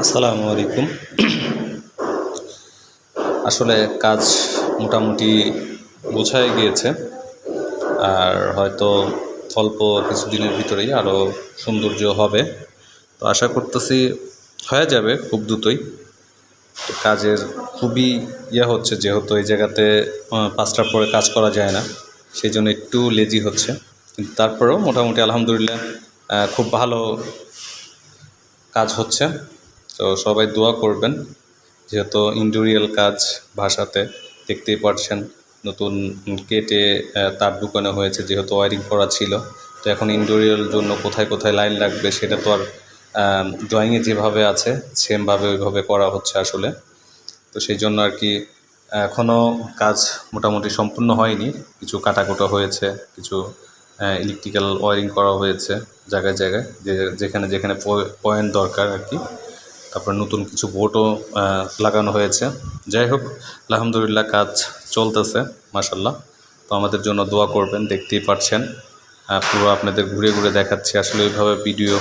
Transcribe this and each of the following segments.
আসসালামু আলাইকুম। আসলে কাজ মোটামুটি গোছায় গিয়েছে, আর হয়তো অল্প কিছুদিনের ভিতরেই আরও সৌন্দর্য হবে। তো আশা করতেছি হয়ে যাবে খুব দ্রুতই। তো কাজের খুবই হচ্ছে, যেহেতু এই জায়গাতে 5টার পরে কাজ করা যায় না, সেই জন্য একটু লেজি হচ্ছে, কিন্তু তারপরেও মোটামুটি আলহামদুলিল্লাহ খুব ভালো কাজ হচ্ছে। তো সবাই দোয়া করবেন, যেহেতু ইন্ডোরিয়াল কাজ ভাষাতে দেখতেই পাচ্ছেন, নতুন কেটে তার ঢুকানো হয়েছে, যেহেতু ওয়ারিং করা ছিল। তো এখন ইন্ডোরিয়াল জন্য কোথায় কোথায় লাইন লাগবে সেটা তো আর ড্রয়িংয়ে যেভাবে আছে সেমভাবে ওইভাবে করা হচ্ছে আসলে। তো সেই জন্য আর কি এখনও কাজ মোটামুটি সম্পূর্ণ হয়নি, কিছু কাটাকুটো হয়েছে, কিছু ইলেকট্রিক্যাল ওয়ারিং করা হয়েছে জায়গায় জায়গায়, যেখানে যেখানে পয়েন্ট দরকার আর কি। তারপর নতুন কিছু বোর্ডও লাগানো হয়েছে। যাই হোক, আলহামদুলিল্লাহ কাজ চলতেছে মাশাল্লাহ। তো আমাদের জন্য দোয়া করবেন। দেখতেই পাচ্ছেন পুরো আপনাদের ঘুরে ঘুরে দেখাচ্ছি। আসলে ওইভাবে ভিডিও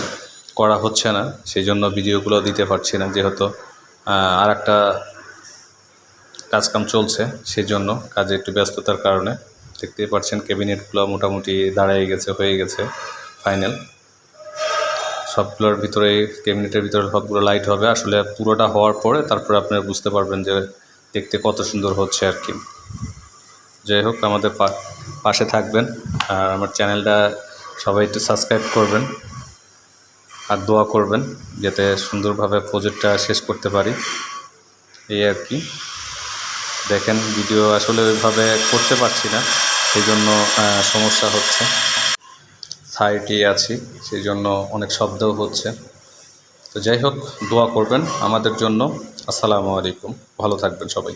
করা হচ্ছে না, সেই জন্য ভিডিওগুলো দিতে পারছি না, যেহেতু আর একটা কাজকাম চলছে, সেই জন্য কাজে একটু ব্যস্ততার কারণে। দেখতেই পাচ্ছেন ক্যাবিনেটগুলো মোটামুটি দাঁড়ায় গেছে, হয়ে গেছে ফাইনাল। সবগুলোর ভিতরে, ক্যাবিনেটের ভিতরে সবগুলো লাইট হবে। আসলে পুরোটা হওয়ার পরে তারপরে আপনারা বুঝতে পারবেন যে দেখতে কত সুন্দর হচ্ছে আর কি। যাই হোক, আমাদের পাশে থাকবেন, আর আমার চ্যানেলটা সবাই একটু সাবস্ক্রাইব করবেন আর দোয়া করবেন যাতে সুন্দরভাবে প্রজেক্টটা শেষ করতে পারি, এই আর কি। দেখেন, ভিডিও আসলে ওইভাবে করতে পারছি না, সেই জন্য সমস্যা হচ্ছে। সাইডে আছি, সেই জন্য অনেক শব্দও হচ্ছে। তো যাই হোক, দোয়া করবেন আমাদের জন্য। আসসালামু আলাইকুম, ভালো থাকবেন সবাই।